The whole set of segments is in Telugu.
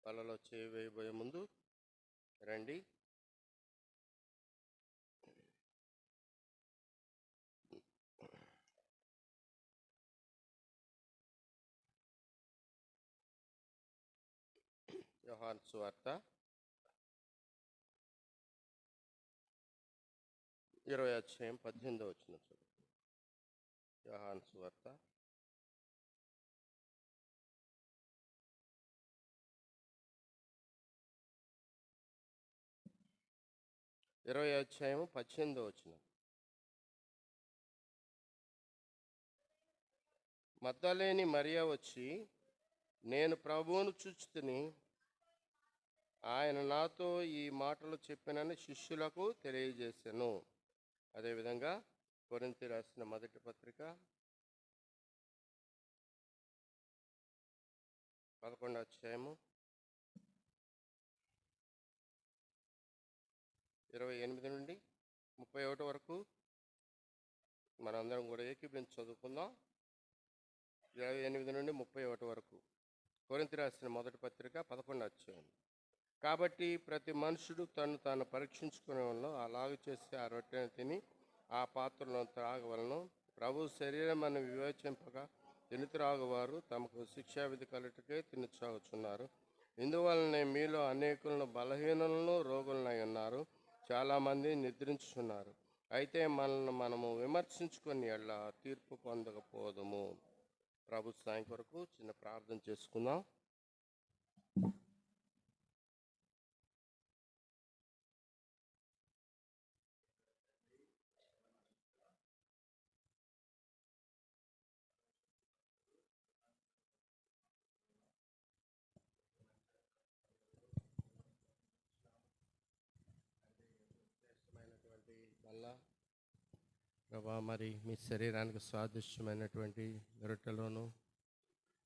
బలలో చేయి వేయబోయే ముందు రండి. యోహాను సువార్త 20వ అధ్యాయం 18వ వచనం చదువు. యోహాను సువార్త 20వ అధ్యాయం 18వ వచనం. మగ్దలేని మరియ వచ్చి, నేను ప్రభువును చూచితిని, ఆయన నాతో ఈ మాటలు చెప్పినని శిష్యులకు తెలియజేశాను. అదేవిధంగా కొరింథీ రాసిన మొదటి పత్రిక 11వ అధ్యాయము 28 నుండి 31 వరకు మనందరం కూడా ఏకీభవించి చదువుకుందాం. 28 నుండి 31 వరకు కొరింథీ రాసిన మొదటి పత్రిక 11వ అధ్యాయం. కాబట్టి ప్రతి మనుషుడు తను తాను పరీక్షించుకునే వలన అలాగ చేసి ఆ రొట్టెను తిని ఆ పాత్రలో త్రాగవలను. ప్రభు శరీరం అని వివేచింపక తిని త్రాగువారు తమకు శిక్షావిధి కలుటకే తిని త్రాగుచున్నారు. ఇందువలనే మీలో అనేకులను బలహీనులను రోగులనై ఉన్నారు, చాలామంది నిద్రించుచున్నారు. అయితే మనల్ని మనము విమర్శించుకొని ఎడల తీర్పు పొందకపోదుము. ప్రభు సాయం కొరకు చిన్న ప్రార్థన చేసుకుందాం. మళ్ళా ప్రభా, మరి మీ శరీరానికి సాదృశ్యమైనటువంటి రొట్టెలోను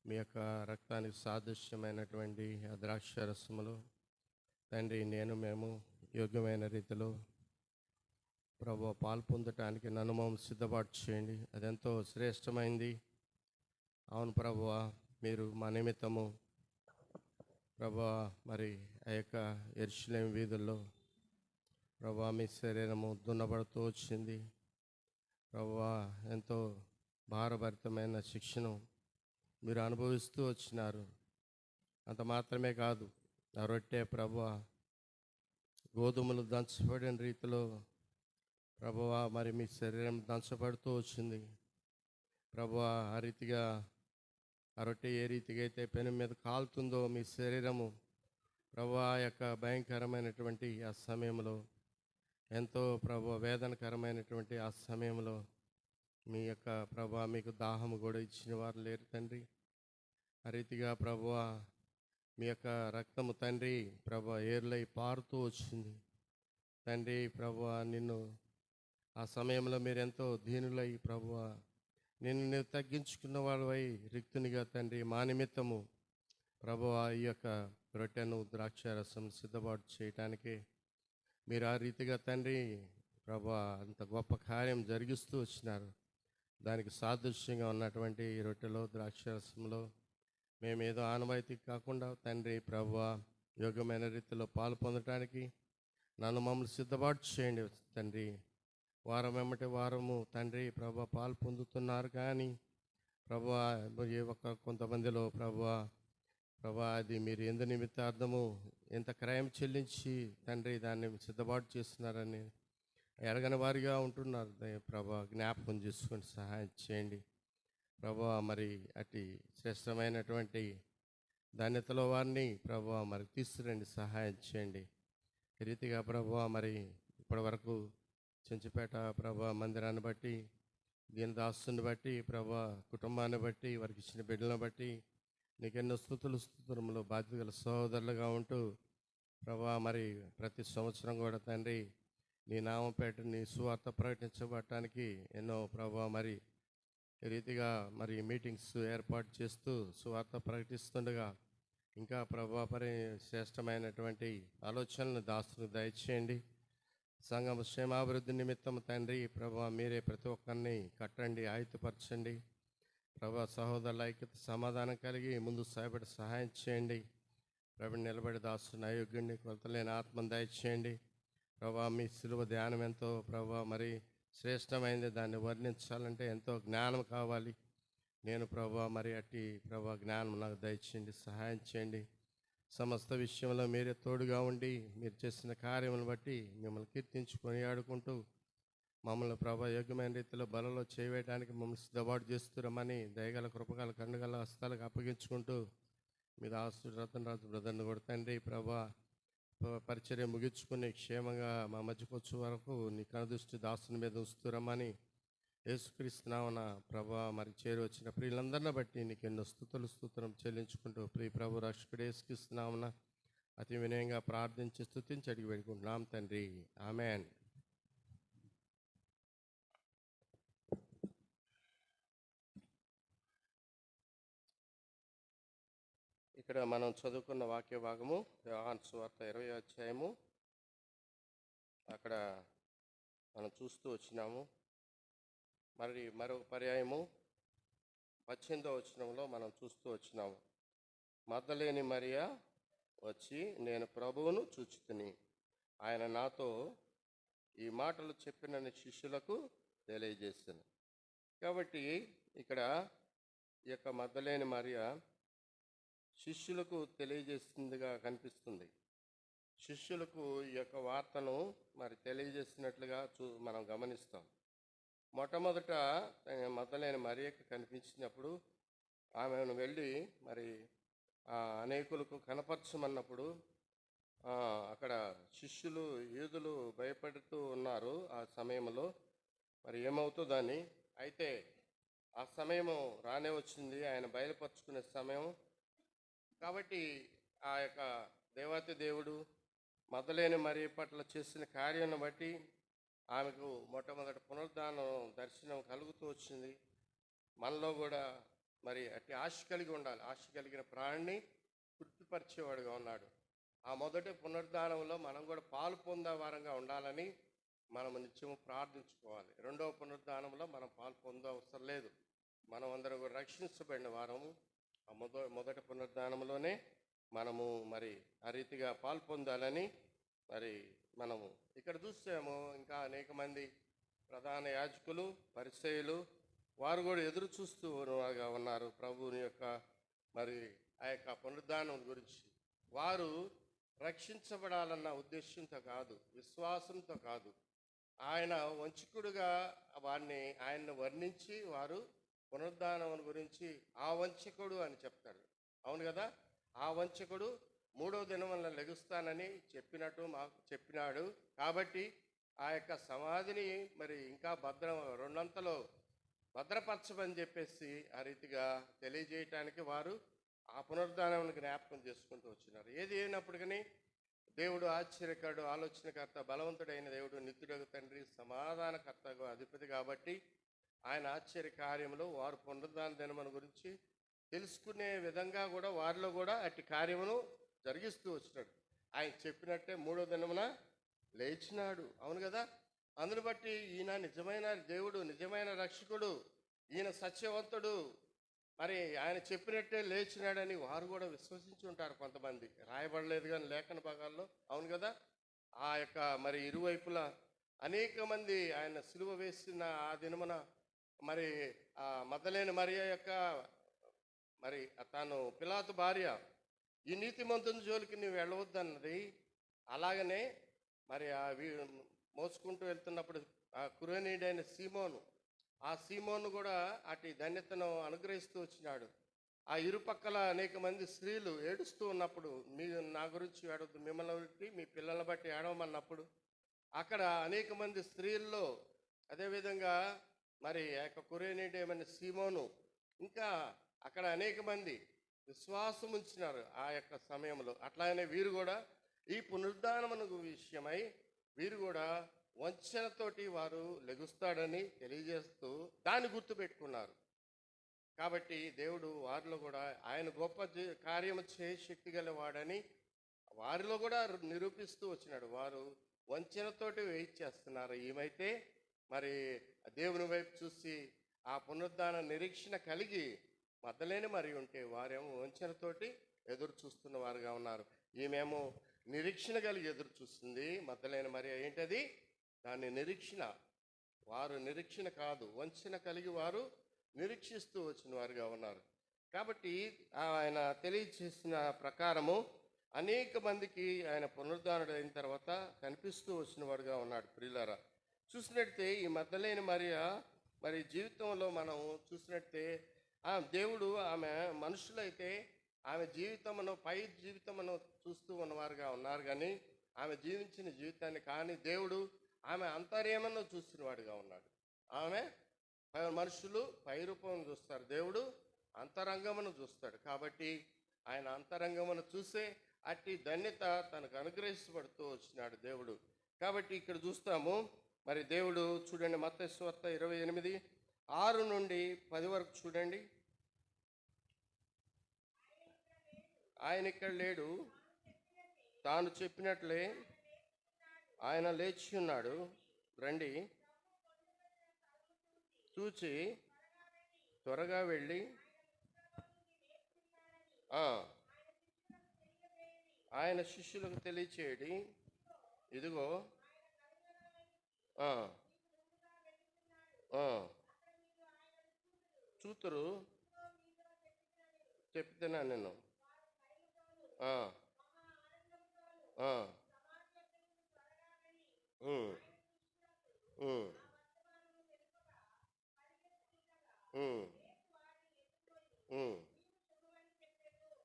మీ యొక్క రక్తానికి సాదృశ్యమైనటువంటి ఆ ద్రాక్ష రసములు తండ్రి, మేము యోగ్యమైన రీతిలో ప్రభు పాలు పొందటానికి నన్ను మేము సిద్ధపాటు చేయండి. అదెంతో శ్రేష్టమైంది. అవును ప్రభువా, మీరు మా నిమిత్తము ప్రభువా మరి ఆ యొక్క యెరూషలేము వీధుల్లో ప్రభువా మీ శరీరము దున్నబడుతూ వచ్చింది. ప్రభువా, ఎంతో భారభరితమైన శిక్షను మీరు అనుభవిస్తూ వచ్చినారు. అంత మాత్రమే కాదు, ఆ రొట్టె ప్రభువా గోధుమలు దంచబడిన రీతిలో ప్రభువా మరి మీ శరీరం దంచబడుతూ వచ్చింది. ప్రభువా, ఆ రీతిగా ఆ రొట్టె ఏ రీతిగా అయితే పెను మీద కాలుతుందో మీ శరీరము ప్రభువా యొక్క భయంకరమైనటువంటి ఆ సమయంలో, ఎంతో ప్రభు వేదనకరమైనటువంటి ఆ సమయంలో మీ యొక్క ప్రభువా మీకు దాహము కూడా ఇచ్చిన వారు లేరు తండ్రి. ఆ రీతిగా ప్రభువా మీ యొక్క రక్తము తండ్రి ప్రభు ఏర్లై పారుతూ వచ్చింది తండ్రి. ప్రభువా, నిన్ను ఆ సమయంలో మీరు ఎంతో దీనులై ప్రభువా నిన్ను తగ్గించుకున్న వాళ్ళవై రిక్తునిగా తండ్రి మా నిమిత్తము ప్రభువా ఈ యొక్క రొట్టెను ద్రాక్షారసం సిద్ధపాటు చేయటానికి మీరు ఆ రీతిగా తండ్రి ప్రభువా అంత గొప్ప కార్యం జరిగిస్తూ వచ్చినారు. దానికి సాదృశ్యంగా ఉన్నటువంటి ఈ రొట్టెలో ద్రాక్షారసంలో మేమేదో ఆనవాయితీ కాకుండా తండ్రి ప్రభువా యోగ్యమైన రీతిలో పాలు పొందటానికి నన్ను మమ్మల్ని సిద్ధపాటు చేయండి తండ్రి. వారం వెంబటి వారము తండ్రి ప్రభువా పాలు పొందుతున్నారు, కానీ ప్రభువా కొంతమందిలో ప్రభువా అది మీరు ఎందు నిమిత్తార్థము ఎంత క్రయం చెల్లించి తండ్రి దాన్ని సిద్ధపాటు చేస్తున్నారని ఎరగని వారిగా ఉంటున్నారు. ప్రభా జ్ఞాపకం చేసుకొని సహాయం చేయండి ప్రభా. మరి అటు శ్రేష్టమైనటువంటి ధాన్యతలో వారిని ప్రభా మరి తీసుకురండి, సహాయం చేయండి. ఈ రీతిగా ప్రభా మరి ఇప్పటి వరకు చెంచుపేట ప్రభా మందిరాన్ని బట్టి, దీని దాసుని బట్టి ప్రభా, కుటుంబాన్ని బట్టి, వారికి ఇచ్చిన బిడ్డలను బట్టి నీకెన్నో స్తుతులములు బాధ్యత గల సహోదరులుగా ఉంటూ ప్రభా మరి ప్రతి సంవత్సరం కూడా తండ్రి నీ నామపేట నీ సువార్త ప్రకటించబడటానికి ఎన్నో ప్రభా మరి ఈ రీతిగా మరి మీటింగ్స్ ఏర్పాటు చేస్తూ సువార్త ప్రకటిస్తుండగా ఇంకా ప్రభా శ్రేష్టమైనటువంటి ఆలోచనలు దాసును దయచేయండి. సంఘం క్షేమాభివృద్ధి నిమిత్తం తండ్రి ప్రభా మీరే ప్రతి ఒక్కరిని కట్టండి, ఆయుధపరచండి ప్రభా. సహోదరుల ఐక్యత సమాధానం కలిగి ముందు సాయపడి సహాయం చేయండి ప్రభు నిలబడి దాస్తున్న అయోగ్యుడిని కొలతలేని ఆత్మను దయచేయండి. ప్రభా మీ సిలువ ధ్యానం ఎంతో ప్రభా మరి శ్రేష్టమైంది. దాన్ని వర్ణించాలంటే ఎంతో జ్ఞానం కావాలి. నేను ప్రభా మరి అట్టి ప్రభా జ్ఞానం నాకు దయచేయండి, సహాయం చేయండి. సమస్త విషయంలో మీరే తోడుగా ఉండి మీరు చేసిన కార్యములను బట్టి మిమ్మల్ని కీర్తించుకొని ఆడుకుంటూ మమ్మల్ని ప్రభా యోగ్యమైన రీతిలో బలలో చేయవేయడానికి మమ్మల్ని సిద్ధపాటు చేస్తున్నామని దయగల కృపగల కన్నుగల హస్తాలకు అప్పగించుకుంటూ మీ దాసుడు రతన్ రాజు బ్రదర్ని కూడా తండ్రి ప్రభా పరిచర్య ముగించుకుని క్షేమంగా మా మధ్యకు వచ్చే వరకు నీ కనుదృష్టి దాసుని మీద ఉంచుతురమ్మని యేసుక్రీస్తునామన ప్రభా మరి చేరి వచ్చిన ప్రియులందరిని బట్టి నీకు ఎన్నో స్తుతులు చెల్లించుకుంటూ ప్రియ ప్రభు రక్షకుడు యేసుక్రీస్తునామన అతి వినయంగా ప్రార్థించి స్తుతించి అడిగి పెట్టుకుంటున్నాం తండ్రి, ఆమేన్. ఇక్కడ మనం చదువుకున్న వాక్య భాగము యోహాను సువార్త 20వ అధ్యాయము. అక్కడ మనం చూస్తూ వచ్చినాము. మరి మరొక పర్యాయము 18వ వచనంలో మనం చూస్తూ వచ్చినాము. మగ్దలేని మరియా వచ్చి నేను ప్రభువును చూచితిని, ఆయన నాతో ఈ మాటలు చెప్పినని శిష్యులకు తెలియజేశాను. కాబట్టి ఇక్కడ ఈ యొక్క మగ్దలేని మరియా శిష్యులకు తెలియజేస్తుందిగా కనిపిస్తుంది. శిష్యులకు ఈ యొక్క వార్తను మరి తెలియజేసినట్లుగా మనం గమనిస్తాం. మొట్టమొదట మగ్దలేని మరియకు కనిపించినప్పుడు ఆమెను వెళ్ళి మరి అనేకులకు కనపరచమన్నప్పుడు అక్కడ శిష్యులు యూదులు భయపడుతూ ఉన్నారు. ఆ సమయంలో మరి ఏమవుతుందని, అయితే ఆ సమయము రానే వచ్చింది, ఆయన బయలుపరుచుకునే సమయం. కాబట్టి ఆ యొక్క దేవాతి దేవుడు మగ్దలేని మరియ పట్ల చేసిన కార్యాన్ని బట్టి ఆమెకు మొట్టమొదటి పునరుద్ధానం దర్శనం కలుగుతూ వచ్చింది. మనలో కూడా మరి అట్టి ఆశ కలిగి ఉండాలి. ఆశ కలిగిన ప్రాణిని తృప్తిపరిచేవాడుగా ఉన్నాడు. ఆ మొదటి పునరుద్ధానంలో మనం కూడా పాలు పొందే వారంగా ఉండాలని మనం నిత్యము ప్రార్థించుకోవాలి. రెండవ పునరుద్ధానంలో మనం పాలు పొందే అవసరం లేదు. మనం అందరం కూడా రక్షించబడిన వారము. ఆ మొదటి పునరుద్ధానంలోనే మనము మరి ఆ రీతిగా పాలు పొందాలని మరి మనము ఇక్కడ చూసాము. ఇంకా అనేక మంది ప్రధాన యాజకులు, పరిసయ్యులు వారు కూడా ఎదురు చూస్తూ ఉన్నారు ప్రభువుని యొక్క మరి ఆ యొక్క పునరుద్ధానం గురించి. వారు రక్షించబడాలన్న ఉద్దేశంతో కాదు, విశ్వాసంతో కాదు, ఆయన వంచకుడుగా ఆయన్ని వర్ణించి వారు పునరుద్ధానం గురించి ఆ వంచకుడు అని చెప్తాడు. అవును కదా, ఆ వంచకుడు 3వ దినమున లెగుస్తానని మాకు చెప్పినాడు. కాబట్టి ఆ యొక్క సమాధిని మరి ఇంకా రెండంతలో భద్రపరచమని చెప్పేసి ఆ రీతిగా తెలియజేయటానికి వారు ఆ పునరుద్ధానం జ్ఞాపకం చేసుకుంటూ వచ్చినారు. ఏది అయినప్పటికీ దేవుడు ఆశ్చర్యకరుడు, ఆలోచనకర్త, బలవంతుడైన దేవుడు, నిత్యుడగు తండ్రి, సమాధానకర్తగా అధిపతి కాబట్టి ఆయన ఆశ్చర్య కార్యములు వారు పునరుద్ధాన దినమును గురించి తెలుసుకునే విధంగా కూడా వారిలో కూడా అట్టి కార్యమును జరిగిస్తూ వచ్చినాడు. ఆయన చెప్పినట్టే 3వ దినమున లేచినాడు. అవును కదా, అందును బట్టి ఈయన నిజమైన దేవుడు, నిజమైన రక్షకుడు, ఈయన సత్యవంతుడు, మరి ఆయన చెప్పినట్టే లేచినాడని వారు కూడా విశ్వసించి ఉంటారు. కొంతమంది రాయబడలేదు కానీ లేఖన భాగాల్లో. అవును కదా, ఆ యొక్క మరి ఇరువైపులా అనేక మంది ఆయన సిలువ వేసిన ఆ దినమున మరి ఆ మగ్దలేని మరియ యొక్క మరి తాను పిలాతు భార్య, ఈ నీతిమంతుని జోలికి నువ్వు వెళ్ళవద్దన్నది. అలాగనే మరి మోసుకుంటూ వెళ్తున్నప్పుడు ఆ కురేనీయుడైన సీమోను కూడా అటు ధన్యతను అనుగ్రహిస్తూ వచ్చినాడు. ఆ ఇరుపక్కల అనేక మంది స్త్రీలు ఏడుస్తూ ఉన్నప్పుడు, నా గురించి ఏడవద్దు, మిమ్మల్ని బట్టి మీ పిల్లల్ని బట్టి ఏడవమన్నప్పుడు అక్కడ అనేక మంది స్త్రీల్లో అదేవిధంగా మరి ఆ యొక్క కురేనీయుడైన సీమోను ఇంకా అక్కడ అనేక మంది విశ్వాసం ఉంచినారు ఆ యొక్క సమయంలో. అట్లానే వీరు కూడా ఈ పునరుద్ధానమును విషయమై వీరు కూడా వంచనతోటి వారు లెగుస్తాడని తెలియజేస్తూ దాన్ని గుర్తుపెట్టుకున్నారు. కాబట్టి దేవుడు వారిలో కూడా ఆయన గొప్ప కార్యము చేయ శక్తి గలవాడని వారిలో కూడా నిరూపిస్తూ వచ్చినాడు. వారు వంచనతోటి వెయిట్ చేస్తున్నారు. ఏమైతే మరి దేవుని వైపు చూసి ఆ పునరుద్ధాన నిరీక్షణ కలిగి మగ్దలేని మరి ఉంటే వారేమో వంచనతోటి ఎదురు చూస్తున్న వారుగా ఉన్నారు. ఈమెమో నిరీక్షణ కలిగి ఎదురు చూస్తుంది. మగ్దలేనే మరియ ఏంటది? దాన్ని నిరీక్షణ. వారు నిరీక్షణ కాదు, వంచన కలిగి వారు నిరీక్షిస్తూ వచ్చిన వారుగా ఉన్నారు. కాబట్టి ఆయన తెలియచేసిన ప్రకారము అనేక మందికి ఆయన పునరుద్ధానుడు అయిన తర్వాత కనిపిస్తూ వచ్చిన వాడుగా ఉన్నాడు. ప్రియులారా, చూసినట్టే ఈ మగ్దలేనే మరియ మరి జీవితంలో మనం చూసినట్టే దేవుడు ఆమె మనుషులైతే ఆమె జీవితమును పై జీవితమును చూస్తూ ఉన్నవారుగా ఉన్నారు, కానీ ఆమె జీవించిన జీవితాన్ని కానీ దేవుడు ఆమె అంతర్యమను చూస్తున్న వాడుగా ఉన్నాడు. ఆమె మనుషులు పై రూపమును చూస్తారు, దేవుడు అంతరంగమును చూస్తాడు. కాబట్టి ఆయన అంతరంగమును చూసే అట్టి ధన్యత తనకు అనుగ్రహించబడుతూ వచ్చినాడు దేవుడు. కాబట్టి ఇక్కడ చూస్తాము, మరి దేవుడు చూడండి, మత్తయి సువార్త 28:6 నుండి 10 వరకు చూడండి. ఆయన ఇక్కడ లేడు, తాను చెప్పినట్లే ఆయన లేచి ఉన్నాడు. రండి, చూచి త్వరగా వెళ్ళి ఆయన శిష్యులకు తెలియచేయడి, ఇదిగో చూతురు చెప్తున్నా నేను.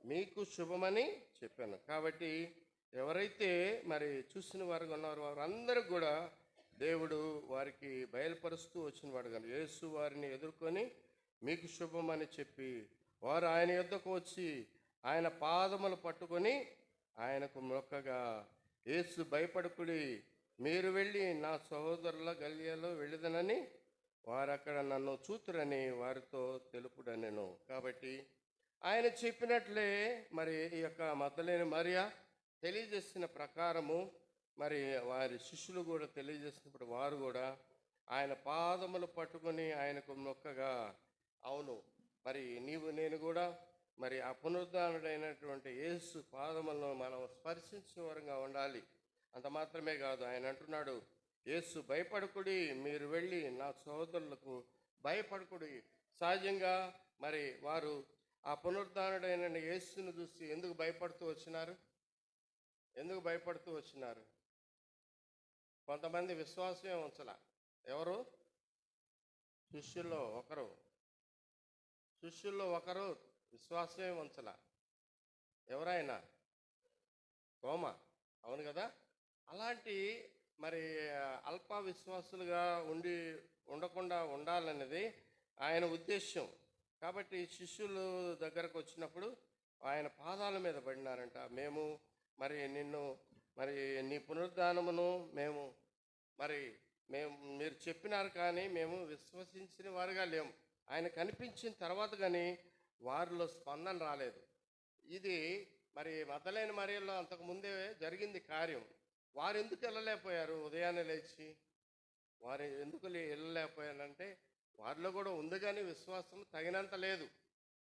మీకు శుభమని చెప్పాను. కాబట్టి ఎవరైతే మరి చూసిన వారు ఉన్నారో వారందరూ కూడా దేవుడు వారికి బయలుపరుస్తూ వచ్చిన వాడు కానీ యేసు వారిని ఎదుర్కొని మీకు శుభమని చెప్పి వారు ఆయన యొద్దకు వచ్చి ఆయన పాదములు పట్టుకొని ఆయనకు మొక్కగా, యేసు భయపడకుడి, మీరు వెళ్ళి నా సహోదరుల గలియాలో వెళ్ళదనని వారు అక్కడ నన్ను చూతురని వారితో తెలుపుడనెను. కాబట్టి ఆయన చెప్పినట్లే మరి ఈ యొక్క మగ్దలేనే మరియ తెలియజేసిన ప్రకారము మరి వారి శిష్యులు కూడా తెలియజేసినప్పుడు వారు కూడా ఆయన పాదములు పట్టుకొని ఆయనకు మొక్కగా, అవును మరి నీవు నేను కూడా మరి ఆ పునరుద్ధానుడైనటువంటి యేసు పాదములను మనం స్పర్శించిన వారంగా ఉండాలి. అంత మాత్రమే కాదు, ఆయన అంటున్నాడు, యేసు భయపడకుడి, మీరు వెళ్ళి నా సహోదరులకు భయపడకుడి. సహజంగా మరి వారు ఆ పునరుద్ధానుడైన యేసును చూసి ఎందుకు భయపడుతూ వచ్చినారు? ఎందుకు భయపడుతూ వచ్చినారు? కొంతమంది విశ్వాసమే ఉంచలా. ఎవరు? శిష్యుల్లో ఒకరు విశ్వాసమే ఉంచలా. ఎవరైనా? తోమ, అవును కదా. అలాంటి మరి అల్ప విశ్వాసులుగా ఉండకుండా ఉండాలనేది ఆయన ఉద్దేశం. కాబట్టి శిష్యులు దగ్గరకు వచ్చినప్పుడు ఆయన పాదాల మీద పడినారంట. మేము మరి నిన్ను మరి నీ పునరుద్ధానమును మీరు చెప్పినారు, కానీ మేము విశ్వసించిన వారుగా లేము. ఆయన కనిపించిన తర్వాత కానీ వారిలో స్పందన రాలేదు. ఇది మరి మగ్దలేనే మరియలో అంతకుముందే జరిగింది కార్యం. వారు ఎందుకు వెళ్ళలేకపోయారు? ఉదయాన్నే లేచి వారు ఎందుకు వెళ్ళలేకపోయారంటే వారిలో కూడా ఉంది, కానీ విశ్వాసం తగినంత లేదు.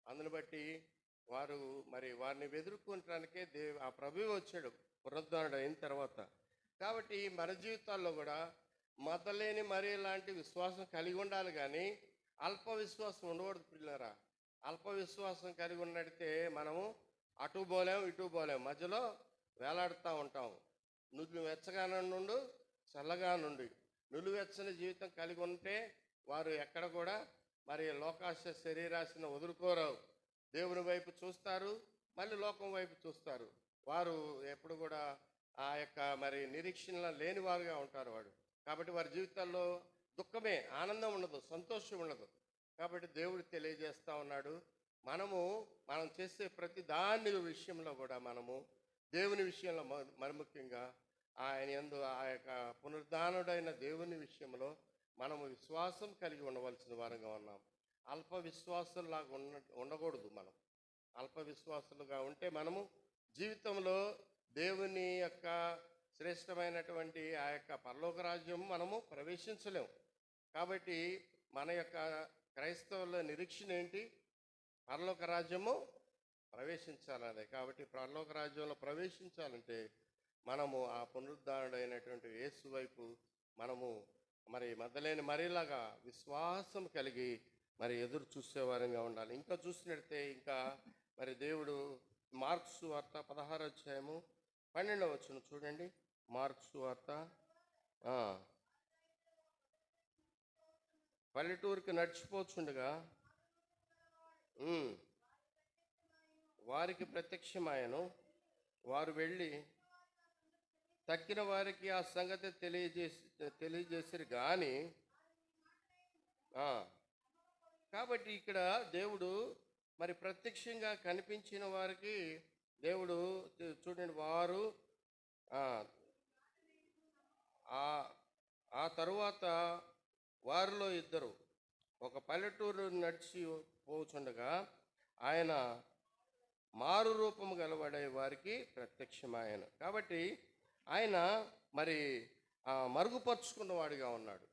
అందుని బట్టి వారు మరి వారిని ఎదుర్కొనటానికే ఆ ప్రభువు వచ్చాడు పునరుద్ధానుడు అయిన తర్వాత. కాబట్టి మన జీవితాల్లో కూడా మగ్దలేనే మరియ లాంటి విశ్వాసం కలిగి ఉండాలి, కానీ అల్ప విశ్వాసం ఉండకూడదు. పిల్లరా, అల్ప విశ్వాసం కలిగి ఉన్నట్టే మనము అటు పోలేము ఇటు పోలేము, మధ్యలో వేలాడుతూ ఉంటాం. వెచ్చగా నుండి చల్లగా నుండి నులువెచ్చని జీవితం కలిగి ఉంటే వారు ఎక్కడ కూడా మరి లోకాశ శరీరాశను వదులుకోరు. దేవుని వైపు చూస్తారు, మళ్ళీ లోకం వైపు చూస్తారు. వారు ఎప్పుడు కూడా ఆ యొక్క మరి నిరీక్షణ లేని వారుగా ఉంటారు వాడు. కాబట్టి వారి జీవితాల్లో దుఃఖమే, ఆనందం ఉండదు, సంతోషం ఉండదు. కాబట్టి దేవుడు తెలియజేస్తూ ఉన్నాడు, మనం చేసే ప్రతి దాని విషయంలో కూడా మనము దేవుని విషయంలో మరి ముఖ్యంగా ఆయన యందు ఆ యొక్క పునరుద్ధానుడైన దేవుని విషయంలో మనము విశ్వాసం కలిగి ఉండవలసిన వారంగా ఉన్నాం. అల్ప విశ్వాసులాగా ఉండకూడదు. మనం అల్ప విశ్వాసులుగా ఉంటే మనము జీవితంలో దేవుని యొక్క శ్రేష్టమైనటువంటి ఆ యొక్క పరలోక రాజ్యం మనము ప్రవేశించలేము. కాబట్టి మన యొక్క క్రైస్తవుల నిరీక్షణ ఏంటి? పరలోక రాజ్యము ప్రవేశించాలనే. కాబట్టి పరలోక రాజ్యంలో ప్రవేశించాలంటే మనము ఆ పునరుద్ధారుడైనటువంటి యేసు వైపు మనము మరి మద్దలేని మరిలాగా విశ్వాసం కలిగి మరి ఎదురు చూసేవారంగా ఉండాలి. ఇంకా చూసినట్టే ఇంకా మరి దేవుడు మార్క్స్ వార్త 16వ అధ్యాయము 12వ వచనం చూడండి. మార్క్స్ వార్త పల్లెటూరుకి నడిచిపోతుండగా వారికి ప్రత్యక్షమాయను. వారు వెళ్ళి తక్కిన వారికి ఆ సంగతి తెలియజేసారు కానీ కాబట్టి ఇక్కడ దేవుడు మరి ప్రత్యక్షంగా కనిపించిన వారికి దేవుడు చూడండి, వారు ఆ తరువాత వారిలో ఇద్దరు ఒక పల్లెటూరు నడిచి పోచుండగా ఆయన మారు రూపము గలవాడే వారికి ప్రత్యక్షమాయను. కాబట్టి ఆయన మరి మరుగుపరుచుకున్నవాడిగా ఉన్నాడు,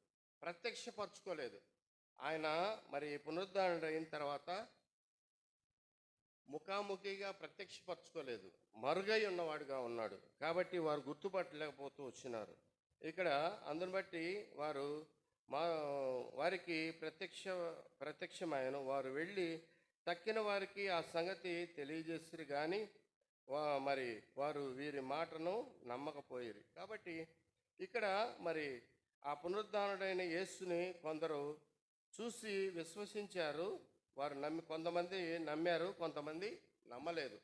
ప్రత్యక్షపరచుకోలేదు. ఆయన మరి పునరుద్ధరణ అయిన తర్వాత ముఖాముఖిగా ప్రత్యక్షపరచుకోలేదు, మరుగై ఉన్నవాడుగా ఉన్నాడు. కాబట్టి వారు గుర్తుపట్టలేకపోతూ వచ్చినారు. ఇక్కడ అందుని బట్టి వారికి ప్రత్యక్షమాయను. వారు వెళ్ళి తక్కిన వారికి ఆ సంగతి తెలియజేసిరు కానీ మరి వారు వీరి మాటను నమ్మకపోయారు. కాబట్టి ఇక్కడ మరి ఆ పునరుద్ధానుడైన యేసుని కొందరు చూసి విశ్వసించారు. వారు కొంతమంది నమ్మారు, కొంతమంది నమ్మలేదు.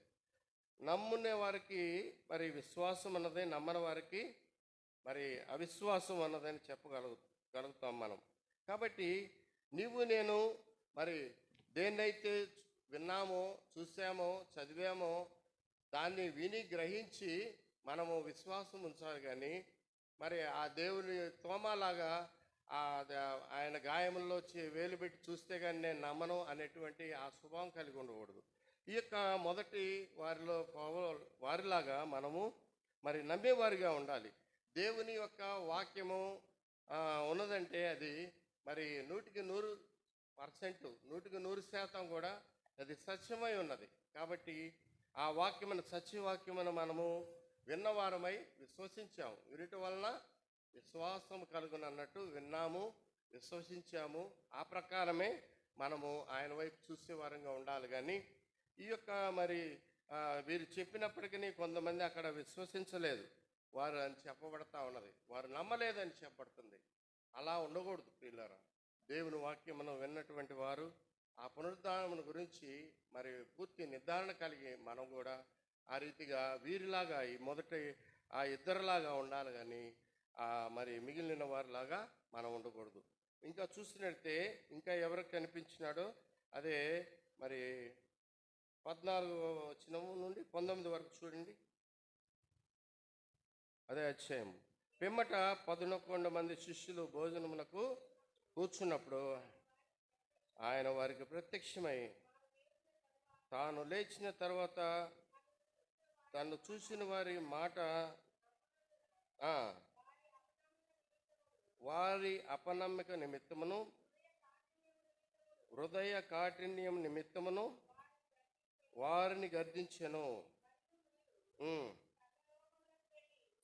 నమ్మునే వారికి మరి విశ్వాసం అన్నది, నమ్మని వారికి మరి అవిశ్వాసం అన్నదని చెప్పగలుగుతాం మనం. కాబట్టి నీవు నేను మరి దేన్నైతే విన్నామో, చూసామో, చదివామో దాన్ని విని గ్రహించి మనము విశ్వాసం ఉంచాలి. కానీ మరి ఆ దేవుని తోమాలాగా ఆయన గాయముల్లో వేలు పెట్టి చూస్తే కానీ నేను నమ్మను అనేటువంటి ఆ స్వభావం కలిగి ఉండకూడదు. ఈ యొక్క మొదటి వారిలాగా మనము మరి నమ్మేవారిగా ఉండాలి. దేవుని యొక్క వాక్యము ఉన్నదంటే అది మరి 100% 100% కూడా అది సత్యమై ఉన్నది. కాబట్టి ఆ వాక్యమైన సత్యవాక్యమును మనము విన్నవారమై విశ్వసించాము. వీటి వలన విశ్వాసం కలుగునన్నట్టు విన్నాము, విశ్వసించాము. ఆ ప్రకారమే మనము ఆయన వైపు చూసేవారంగా ఉండాలి. కానీ ఈ యొక్క మరి వీరు చెప్పినప్పటికీ కొంతమంది అక్కడ విశ్వసించలేదు వారు అని చెప్పబడతా ఉన్నది, వారు నమ్మలేదని చెప్పబడుతుంది. అలా ఉండకూడదు ప్రియులారా. దేవుని వాక్యమును విన్నటువంటి వారు ఆ పునరుద్ధానమును గురించి మరి పూర్తి నిర్ధారణ కలిగి మనం కూడా ఆ రీతిగా వీరిలాగా ఈ మొదటి ఆ ఇద్దరిలాగా ఉండాలి. కానీ మరి మిగిలిన వారిలాగా మనం ఉండకూడదు. ఇంకా చూసినట్టే ఇంకా ఎవరికి కనిపించినాడో అదే మరి 14వ వచనం నుండి 19 వరకు చూడండి. అదే అధ్యాయం. పిమ్మట 11 మంది శిష్యులు భోజనమునకు కూర్చున్నప్పుడు ఆయన వారికి ప్రత్యక్షమై తాను లేచిన తర్వాత తను చూసిన వారి మాట వారి అపనమ్మిక నిమిత్తమును హృదయ కాఠిన్యం నిమిత్తమును వారిని గర్దించెను.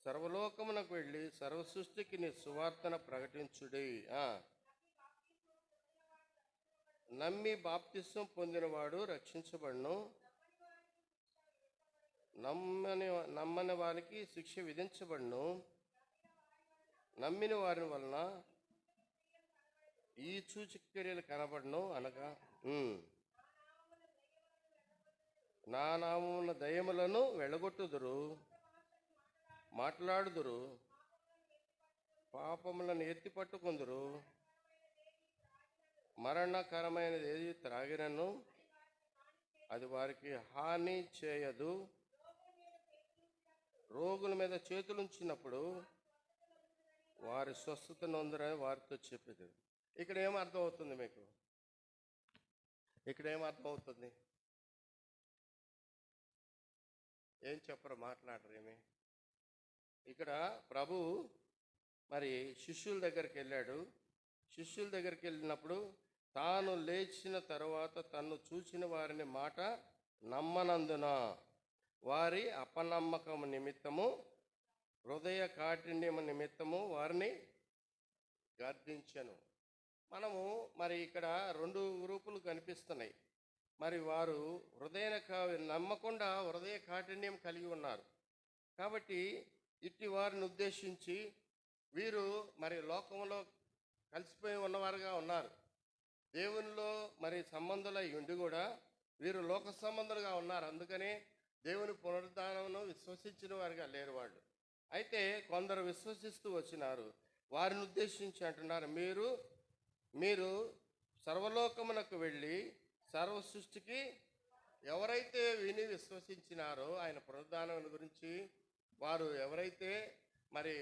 సర్వలోకమునకు వెళ్ళి సర్వసృష్టికి నీ సువార్తను ప్రకటించుడి. నమ్మి బాప్తిసం పొందినవాడు రక్షించబడును, నమ్మని వారికి శిక్ష విధించబడును. నమ్మిన వారి వలన ఈ సూచక్రియలు కనబడును. అనగా నా నామమున దయ్యములను వెళ్ళగొట్టుదురు, మాట్లాడుదురు, పాపములను ఎత్తి పట్టుకుందురు, మరణకరమైనది ఏది త్రాగినను అది వారికి హాని చేయదు, రోగుల మీద చేతులుంచినప్పుడు వారి స్వస్థత నొందరని వారితో చెప్పేది. ఇక్కడ ఏమర్థం అవుతుంది మీకు? ఇక్కడ ఏమర్థం అవుతుంది? ఏం చెప్పరు, మాట్లాడరు ఏమి? ఇక్కడ ప్రభు మరి శిష్యుల దగ్గరికి వెళ్ళాడు. శిష్యుల దగ్గరికి వెళ్ళినప్పుడు తాను లేచిన తర్వాత తను చూసిన వారిని మాట నమ్మనందున వారి అపనమ్మకము నిమిత్తము, హృదయ కాఠిన్యము నిమిత్తము వారిని గర్దించెను. మనము మరి ఇక్కడ రెండు గ్రూపులు కనిపిస్తున్నాయి. మరి వారు నమ్మకుండా హృదయ కాఠిన్యం కలిగి ఉన్నారు. కాబట్టి ఇట్టి వారిని ఉద్దేశించి వీరు మరి లోకంలో కలిసిపోయి ఉన్నవారుగా ఉన్నారు. దేవునిలో మరి సంబంధులై ఉండి కూడా వీరు లోక సంబంధులుగా ఉన్నారు. అందుకనే దేవుని పునరుద్ధానమును విశ్వసించిన వారుగా లేరు వాళ్ళు. అయితే కొందరు విశ్వసిస్తూ వచ్చినారు. వారిని ఉద్దేశించి అంటున్నారు, మీరు సర్వలోకమునకు వెళ్ళి సర్వ సృష్టికి ఎవరైతే విని విశ్వసించినారో ఆయన పునరుద్ధానం గురించి వారు ఎవరైతే మరి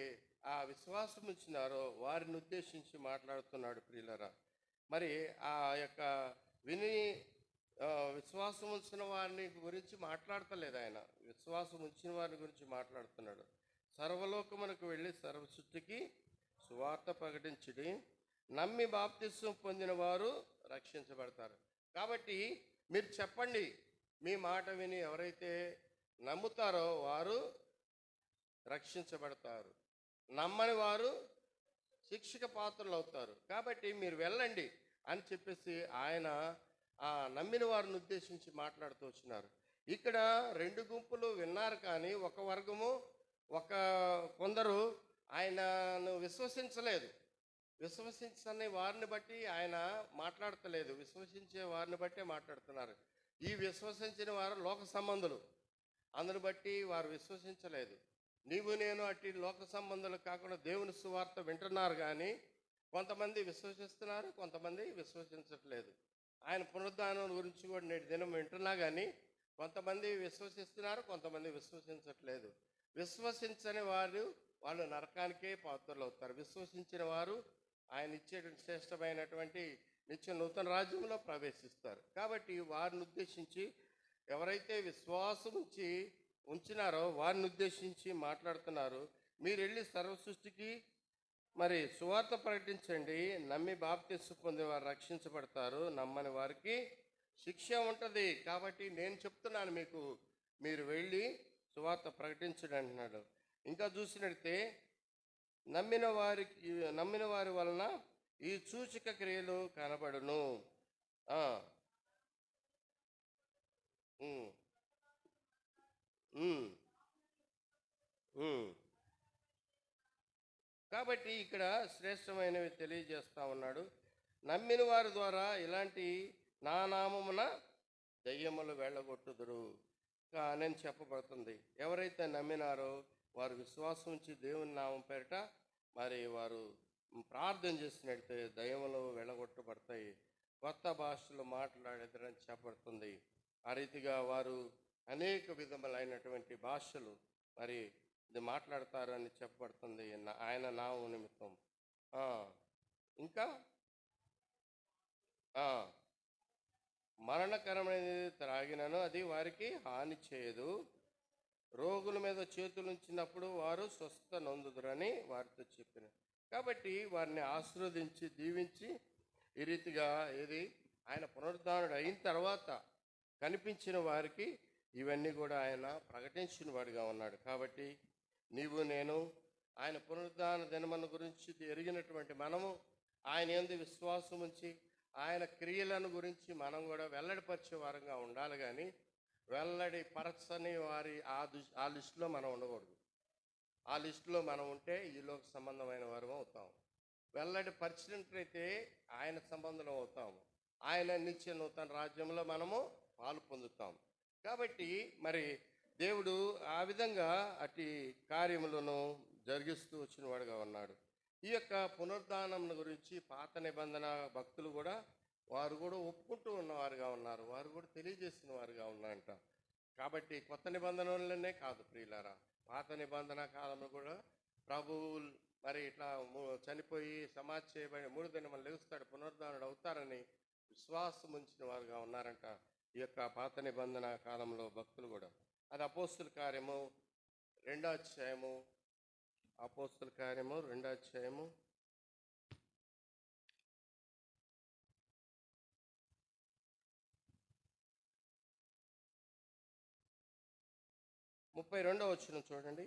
ఆ విశ్వాసం ఇచ్చినారో వారిని ఉద్దేశించి మాట్లాడుతున్నాడు ప్రియులరా. మరి ఆ యొక్క విని విశ్వాసం ఉంచిన వారిని గురించి మాట్లాడతలేదు ఆయన, విశ్వాసం ఉంచిన వారిని గురించి మాట్లాడుతున్నాడు. సర్వలోకమునకు వెళ్ళి సర్వ సృష్టికి సువార్త ప్రకటించుడి, నమ్మి బాప్తిస్వం పొందిన వారు రక్షించబడతారు. కాబట్టి మీరు చెప్పండి, మీ మాట విని ఎవరైతే నమ్ముతారో వారు రక్షించబడతారు, నమ్మని వారు శిక్షక పాత్రలు అవుతారు. కాబట్టి మీరు వెళ్ళండి అని చెప్పేసి ఆయన ఆ నమ్మిన వారిని ఉద్దేశించి మాట్లాడుతూ వచ్చినారు. ఇక్కడ రెండు గుంపులు విన్నారు, కానీ ఒక వర్గము కొందరు ఆయనను విశ్వసించలేదు. విశ్వసించని వారిని బట్టి ఆయన మాట్లాడతలేదు, విశ్వసించే వారిని బట్టే మాట్లాడుతున్నారు. ఈ విశ్వసించిన వారు లోక సంబంధులు, అందుని బట్టి వారు విశ్వసించలేదు. నీవు నేను అట్టి లోక సంబంధాలు కాకుండా దేవుని సువార్త వింటున్నారు, కానీ కొంతమంది విశ్వసిస్తున్నారు, కొంతమంది విశ్వసించట్లేదు. ఆయన పునరుద్ధానం గురించి కూడా నేటి దినం వింటున్నా, కానీ కొంతమంది విశ్వసిస్తున్నారు, కొంతమంది విశ్వసించట్లేదు. విశ్వసించని వాళ్ళు నరకానికే పాత్రలు అవుతారు. విశ్వసించిన వారు ఆయన ఇచ్చేటువంటి శ్రేష్టమైనటువంటి నిత్య నూతన రాజ్యంలో ప్రవేశిస్తారు. కాబట్టి వారిని ఉద్దేశించి ఎవరైతే విశ్వాసం ఉంచినారో వారిని ఉద్దేశించి మాట్లాడుతున్నారు. మీరు వెళ్ళి సర్వ సృష్టికి మరి సువార్త ప్రకటించండి, నమ్మి బాప్తిస్మం పొందిన వారు రక్షించబడతారు, నమ్మని వారికి శిక్ష ఉంటుంది. కాబట్టి నేను చెప్తున్నాను మీకు, మీరు వెళ్ళి సువార్త ప్రకటించండి అంటున్నాడు. ఇంకా చూసినట్టే నమ్మిన వారి వలన ఈ సూచక క్రియలు కనబడును. కాబట్టి ఇక్కడ శ్రేష్టమైనవి తెలియజేస్తా ఉన్నాడు. నమ్మిన వారి ద్వారా ఇలాంటి నా నామమున దయ్యములు వెళ్ళగొట్టుదురు నేను చెప్పబడుతుంది. ఎవరైతే నమ్మినారో వారు విశ్వాసం ఉంచి దేవుని నామం పేరిట మరి వారు ప్రార్థన చేసినట్టే దయ్యములు వెళ్ళగొట్టబడతాయి, కొత్త భాషలు మాట్లాడేదని చెప్పబడుతుంది. ఆ రీతిగా వారు అనేక విధములైనటువంటి భాషలు మరి ఇది మాట్లాడతారని చెప్పబడుతుంది ఆయన నామం నిమిత్తం. ఇంకా మరణకరమైనది త్రాగినను అది వారికి హాని చేయదు, రోగుల మీద చేతులు ఉంచినప్పుడు వారు స్వస్థ నొందుదురని వారితో చెప్పిన. కాబట్టి వారిని ఆశీర్వదించి దీవించి ఈ రీతిగా ఆయన పునరుద్ధానుడు అయిన తర్వాత కనిపించిన వారికి ఇవన్నీ కూడా ఆయన ప్రకటించిన వాడిగా ఉన్నాడు. కాబట్టి నీవు నేను ఆయన పునరుద్ధాన దినమును గురించి ఎరిగినటువంటి మనము ఆయన యందు విశ్వాసం ఉంచి ఆయన క్రియలను గురించి మనం కూడా వెల్లడిపరిచే వారంగా ఉండాలి, కానీ వెల్లడి పరచని వారి ఆ లిస్టులో మనం ఉండకూడదు. ఆ లిస్టులో మనం ఉంటే ఈలోకి సంబంధమైన వారు అవుతాం. వెల్లడి పరిచినట్లయితే ఆయన సంబంధం అవుతాము, ఆయన నిత్య నూతన రాజ్యంలో మనము పాలు పొందుతాం. కాబట్టి మరి దేవుడు ఆ విధంగా అటు కార్యములను జరిగిస్తూ వచ్చిన వాడుగా ఉన్నాడు. ఈ యొక్క పునరుద్ధానం గురించి పాత నిబంధన భక్తులు కూడా వారు కూడా ఒప్పుకుంటూ ఉన్నవారుగా ఉన్నారు, వారు కూడా తెలియజేసిన వారుగా ఉన్నారంట. కాబట్టి కొత్త నిబంధనలనే కాదు ప్రియులారా, పాత నిబంధన కాలంలో కూడా ప్రభువు మరి ఇట్లా చనిపోయి సమాధి చేయబడి 3 దినములు లెగుస్తాడు, పునరుద్ధానుడు అవుతారని విశ్వాసం ఉంచిన వారుగా ఉన్నారంట ఈ యొక్క పాత నిబంధన కాలంలో భక్తులు కూడా. అది అపోస్తుల కార్యము 2వ అధ్యాయము, అపోస్తుల కార్యము 2వ అధ్యాయము 32వ వచనం చూడండి.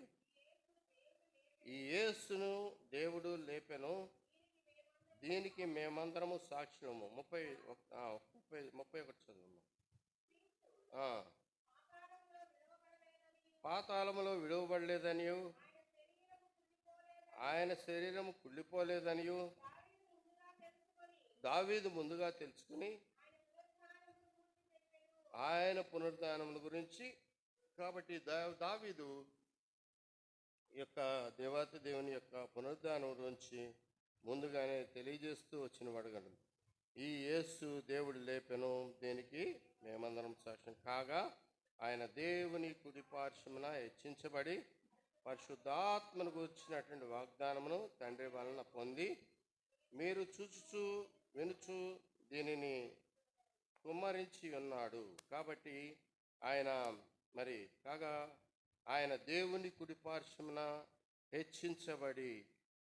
ఈ యేసును దేవుడు లేపెను, దీనికి మేమందరము సాక్షులము. 31 చదువు. పాతాళములో విడువబడలేదనియు, ఆయన శరీరము కుళ్ళిపోలేదనియు దావీదు ముందుగా తెలుసుకుని ఆయన పునరుద్ధానం గురించి. కాబట్టి దావీదు యొక్క దేవాతి దేవుని యొక్క పునరుద్ధానం గురించి ముందుగానే తెలియజేస్తూ వచ్చిన వాడుగడు. ఈ యేసు దేవుడు లేపెను, దీనికి మేమందరం సాక్ష్యం. కాగా ఆయన దేవుని కుడి పార్శ్వమున హెచ్చించబడి పరిశుద్ధాత్మను గూర్చినటువంటి వాగ్దానమును తండ్రి వలన పొంది, మీరు చూచుచు వినుచు దీనిని కుమ్మరించి ఉన్నాడు. కాబట్టి ఆయన కాగా ఆయన దేవుని కుడి పార్శ్వమున హెచ్చించబడి,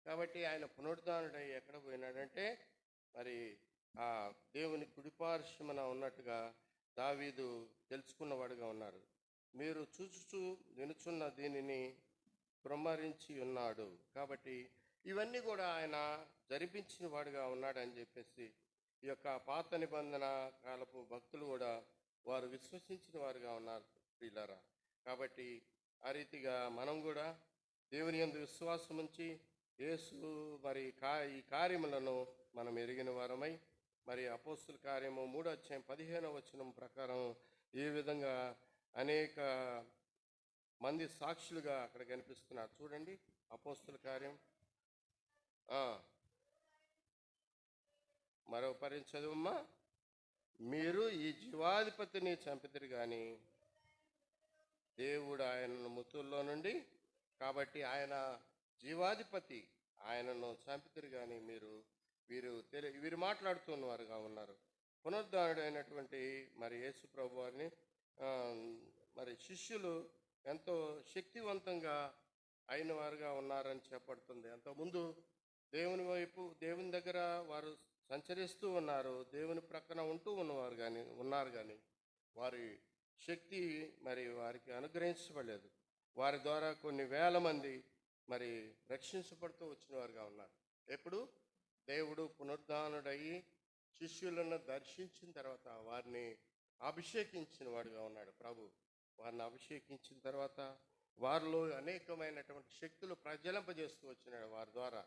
కాబట్టి ఆయన పునరుద్ధానుడై ఎక్కడ పోయినాడంటే మరి ఆ దేవుని కుడిపార్శ్వమున ఉన్నట్టుగా దావీదు తెలుసుకున్నవాడుగా ఉన్నారు. మీరు చూచుచు వినుచున్న దీనిని కుమ్మరించి ఉన్నాడు. కాబట్టి ఇవన్నీ కూడా ఆయన జరిపించిన వాడుగా ఉన్నాడని చెప్పేసి ఈ యొక్క పాత నిబంధన కాలపు భక్తులు కూడా వారు విశ్వసించిన వారుగా ఉన్నారు ప్రియులారా. కాబట్టి ఆ రీతిగా మనం కూడా దేవుని యందు విశ్వాసం ఉంచి యేసు ఈ కార్యములను మనం ఎరిగిన వారమై అపోస్తుల కార్యము 3:15 ప్రకారం ఈ విధంగా అనేక మంది సాక్షులుగా అక్కడ కనిపిస్తున్నారు. చూడండి అపోస్తుల కార్యం మరో పర్యం చదువమ్మా. మీరు ఈ జీవాధిపతిని చంపితిరి కానీ దేవుడు ఆయనను మృతుల్లో నుండి, కాబట్టి ఆయన జీవాధిపతి, ఆయనను చంపితిరి కానీ వీరు మాట్లాడుతున్నవారుగా ఉన్నారు. పునరుద్ధానుడైనటువంటి యేసు ప్రభు వారిని శిష్యులు ఎంతో శక్తివంతంగా అయిన వారుగా ఉన్నారని చెప్పబడుతుంది. అంతకుముందు దేవుని దగ్గర వారు సంచరిస్తూ ఉన్నారు, దేవుని ప్రక్కన ఉంటూ ఉన్నారు కానీ వారి శక్తి వారికి అనుగ్రహించబడలేదు. వారి ద్వారా కొన్ని వేల మంది రక్షించబడుతూ వచ్చిన వారుగా ఉన్నారు. ఎప్పుడు దేవుడు పునరుద్ధానుడయ్యి శిష్యులను దర్శించిన తర్వాత వారిని అభిషేకించిన వాడుగా ఉన్నాడు ప్రభు. వారిని అభిషేకించిన తర్వాత వారిలో అనేకమైనటువంటి శక్తులు ప్రజ్వలింపజేస్తూ వచ్చినాడు వారి ద్వారా.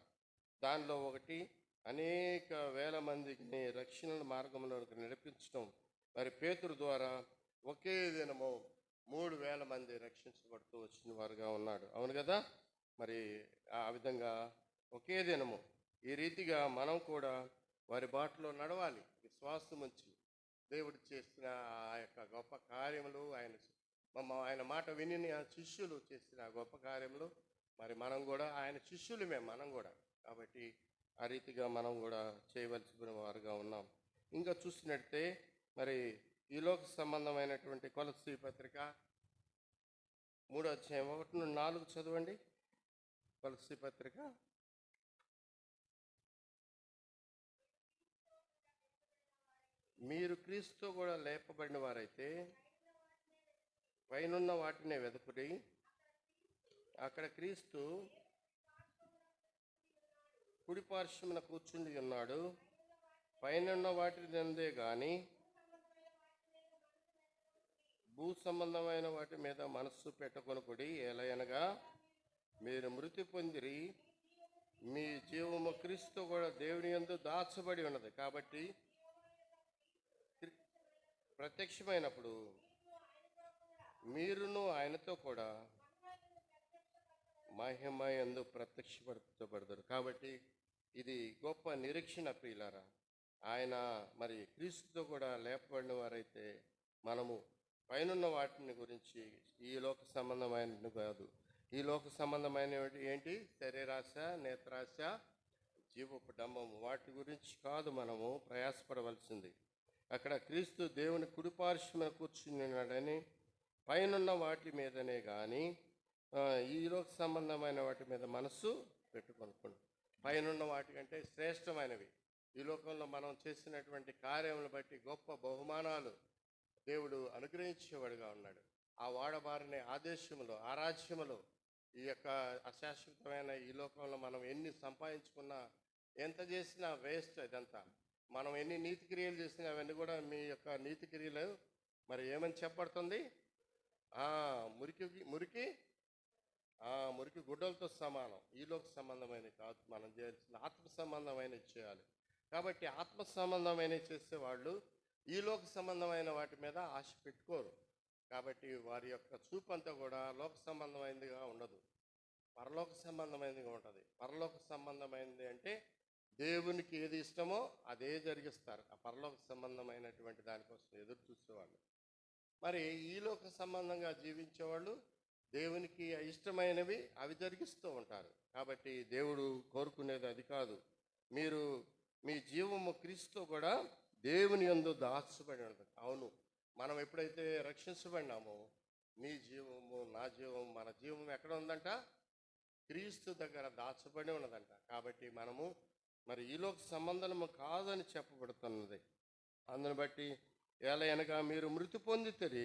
దానిలో ఒకటి అనేక వేల మందిని రక్షణ మార్గంలోకి నడిపించడం. పేతురు ద్వారా ఒకే దినము 3,000 మంది రక్షించబడుతూ వచ్చిన వారుగా ఉన్నాడు. అవును కదా. ఆ విధంగా ఒకే దినము ఈ రీతిగా మనం కూడా వారి బాటలో నడవాలి. విశ్వాసం ఉంచి దేవుడు చేసిన ఆ యొక్క గొప్ప కార్యములు, ఆయన మాట విని శిష్యులు చేసిన గొప్ప కార్యములు మనం కూడా ఆయన శిష్యులమే మనం కూడా. కాబట్టి ఆ రీతిగా మనం కూడా చేయవలసిన వారుగా ఉన్నాం. ఇంకా చూసినట్టే ఈ లోక సంబంధమైనటువంటి కొలస్సీ పత్రిక 3:1-4 చదవండి. కొలస్సీ పత్రిక మీరు క్రీస్తు కూడా లేపబడిన వారైతే పైనున్న వాటినే వెదకుడి, అక్కడ క్రీస్తు కుడి పార్శ్వమున కూర్చుండి ఉన్నాడు. పైనున్న వాటి నందే గాని భూ సంబంధమైన వాటి మీద మనస్సు పెట్టుకొనుకుడి. ఎలయనగా మీరు మృతి పొందిరి, మీ జీవము క్రీస్తు కూడా దేవుని యందు దాచబడి ఉన్నది. కాబట్టి ప్రత్యక్షమైనప్పుడు మీరును ఆయనతో కూడా మహిమ యందు ప్రత్యక్షపరచబడతారు. కాబట్టి ఇది గొప్ప నిరీక్షణ ప్రియులారా. ఆయన క్రీస్తుతో కూడా లేపబడిన వారైతే మనము పైనున్న వాటిని గురించి, ఈ లోక సంబంధమైన కాదు. ఈ లోక సంబంధమైన ఏంటి? శరీరాశ, నేత్రాశ, జీవపు డంబము, వాటి గురించి కాదు మనము ప్రయాసపడవలసింది. అక్కడ క్రీస్తు దేవుని కుడిపార్శ్వమున కూర్చున్నాడని పైనున్న వాటి మీదనే కానీ ఈ లోక సంబంధమైన వాటి మీద మనస్సు పెట్టుకొనుకోండి. పైనున్న వాటి కంటే శ్రేష్టమైనవి. ఈ లోకంలో మనం చేసినటువంటి కార్యములను బట్టి గొప్ప బహుమానాలు దేవుడు అనుగ్రహించేవాడుగా ఉన్నాడు. ఆ వాడబారిన ఆ రాజ్యములో ఈ యొక్క అశాశ్వతమైన ఈ లోకంలో మనం ఎన్ని సంపాదించుకున్నా ఎంత చేసినా వేస్ట్ అదంతా. మనం ఎన్ని నీతి క్రియలు చేసినా అవన్నీ కూడా మీ యొక్క నీతి క్రియలు మరి ఏమని చెప్పబడుతుంది? మురికి మురికి మురికి గుడ్డలతో సమానం. ఈలోక సంబంధమైన కాదు, మనం చేయాల్సిన ఆత్మ సంబంధమైన చేయాలి. కాబట్టి ఆత్మ సంబంధమైన చేసేవాళ్ళు ఈలోక సంబంధమైన వాటి మీద ఆశ పెట్టుకోరు. కాబట్టి వారి యొక్క చూపు అంతా కూడా లోక సంబంధమైనదిగా ఉండదు, పరలోక సంబంధమైనదిగా ఉంటుంది. పరలోక సంబంధమైనది అంటే దేవునికి ఏది ఇష్టమో అదే జరిగిస్తారు. ఆ పరలోక సంబంధమైనటువంటి దానికోసం ఎదురు చూసేవాళ్ళు. మరి ఈలోక సంబంధంగా జీవించేవాళ్ళు దేవునికి ఇష్టమైనవి అవి జరిగిస్తూ ఉంటారు. కాబట్టి దేవుడు కోరుకునేది అది కాదు. మీరు మీ జీవము క్రీస్తు కూడా దేవుని యందు దాచబడి ఉంటుంది. అవును, మనం ఎప్పుడైతే రక్షించబడినామో నీ జీవము నా జీవము మన జీవం ఎక్కడ ఉందంట? క్రీస్తు దగ్గర దాచబడి ఉన్నదంట. కాబట్టి మనము మరి ఈలోక సంబంధము కాదని చెప్పబడుతున్నది. అందుని బట్టి ఎలాగనగా మీరు మృతి పొందితే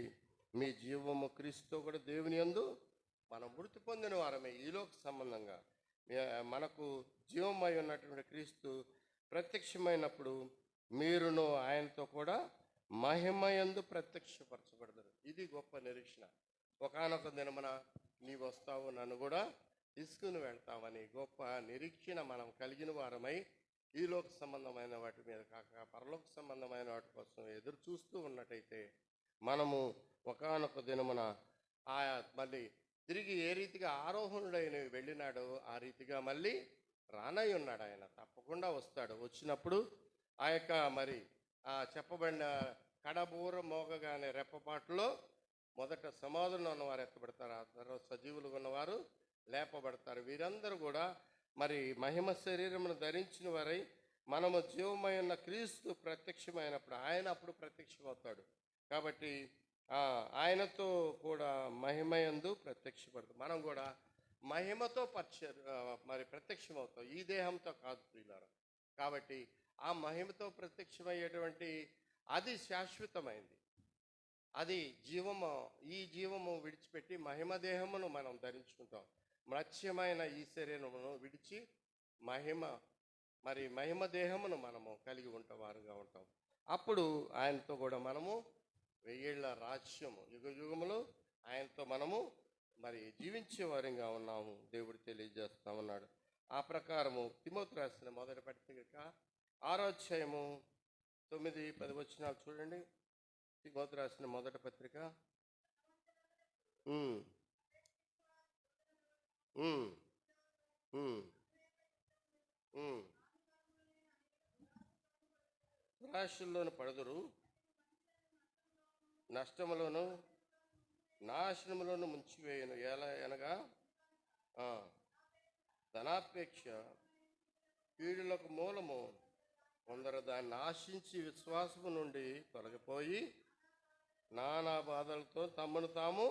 మీ జీవము క్రీస్తు కూడా దేవుని యందు మనం మృతి పొందిన వారమే. ఈలోక సంబంధంగా మనకు జీవమై ఉన్నటువంటి క్రీస్తు ప్రత్యక్షమైనప్పుడు మీరును ఆయనతో కూడా మహిమయందు ప్రత్యక్షపరచబడతారు. ఇది గొప్ప నిరీక్షణ. ఒకానొక దినమున నీవు వస్తావు, నన్ను కూడా తీసుకుని వెళ్తామని గొప్ప నిరీక్షణ మనం కలిగిన వారమై ఈలోక సంబంధమైన వాటి మీద కాక పరలోక సంబంధమైన వాటి కోసం ఎదురు చూస్తూ ఉన్నట్టయితే మనము ఒకానొక దినమున మళ్ళీ తిరిగి ఏ రీతిగా ఆరోహణుడైన వెళ్ళినాడో ఆ రీతిగా మళ్ళీ రానై ఉన్నాడు. ఆయన తప్పకుండా వస్తాడు. వచ్చినప్పుడు ఆ యొక్క మరి చెప్పబడిన కడబూర మోగగానే రెప్పపాటులో మొదట సమాధుల్లో ఉన్నవారు ఎత్తబడతారు, ఆ తర్వాత సజీవులు ఉన్నవారు లేపబడతారు. వీరందరూ కూడా మరి మహిమ శరీరమును ధరించిన వారై మనము జీవమై ఉన్న క్రీస్తు ప్రత్యక్షమైనప్పుడు ఆయన అప్పుడు ప్రత్యక్షమవుతాడు. కాబట్టి ఆయనతో కూడా మహిమయందు ప్రత్యక్షపడతాం. మనం కూడా మహిమతో మరి ప్రత్యక్షమవుతాం, ఈ దేహంతో కాదు ప్రియులారా. కాబట్టి ఆ మహిమతో ప్రత్యక్షమయ్యేటువంటి అది శాశ్వతమైంది. అది జీవము. ఈ జీవము విడిచిపెట్టి మహిమ దేహమును మనం ధరించుకుంటాం. మత్స్యమైన ఈ శరీరమును విడిచి మహిమ దేహమును మనము కలిగి వారుగా ఉంటాం. అప్పుడు ఆయనతో కూడా మనము 1000 ఏళ్ల రాజ్యము యుగములు ఆయనతో మనము మరి జీవించే వారంగా ఉన్నాము. దేవుడు తెలియజేస్తా ఉన్నాడు. ఆ ప్రకారము తిమోతి రాసిన మొదటి పత్రిక 6వ అధ్యాయము 9-10 వచనాలు చూడండి. తిమోతి రాసిన మొదటి పత్రిక దురాశల్లోను పడదురు, నష్టములోను నాశనములోను ముంచివేయను. ఎలా అనగా ధనాపేక్ష కీడులకు మూలము. కొందరు దాన్ని ఆశించి విశ్వాసము నుండి తొలగిపోయి నానా బాధలతో తమను తాము.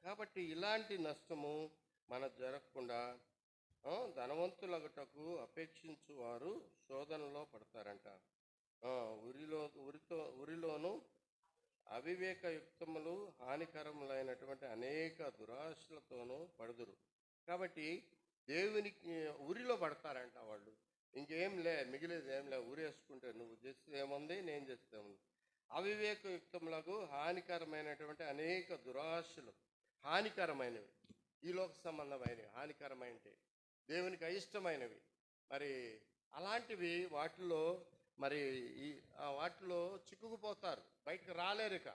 కాబట్టి ఇలాంటి నష్టము మనకు జరగకుండా ధనవంతులగుటకు అపేక్షించు వారు శోధనలో పడతారంట. ఉరిలోను అవివేకయుక్తములు హానికరములైనటువంటి అనేక దురాశలతోనూ పడుదురు. కాబట్టి దేవునికి ఉరిలో పడతారంట వాళ్ళు. ఇంకేం మిగిలేదు ఏం ఊరేసుకుంటే నువ్వు చేస్తే ఏముంది, నేను చేస్తే ఏముంది. అవివేకయుక్తములకు హానికరమైనటువంటి అనేక దురాశలు, హానికరమైనవి, ఈ లోక సంబంధమైనవి, హానికరమైనవి, దేవునికి అయిష్టమైనవి. మరి అలాంటివి వాటిలో వాటిలో చిక్కుకుపోతారు, బయటకు రాలేరు. ఇక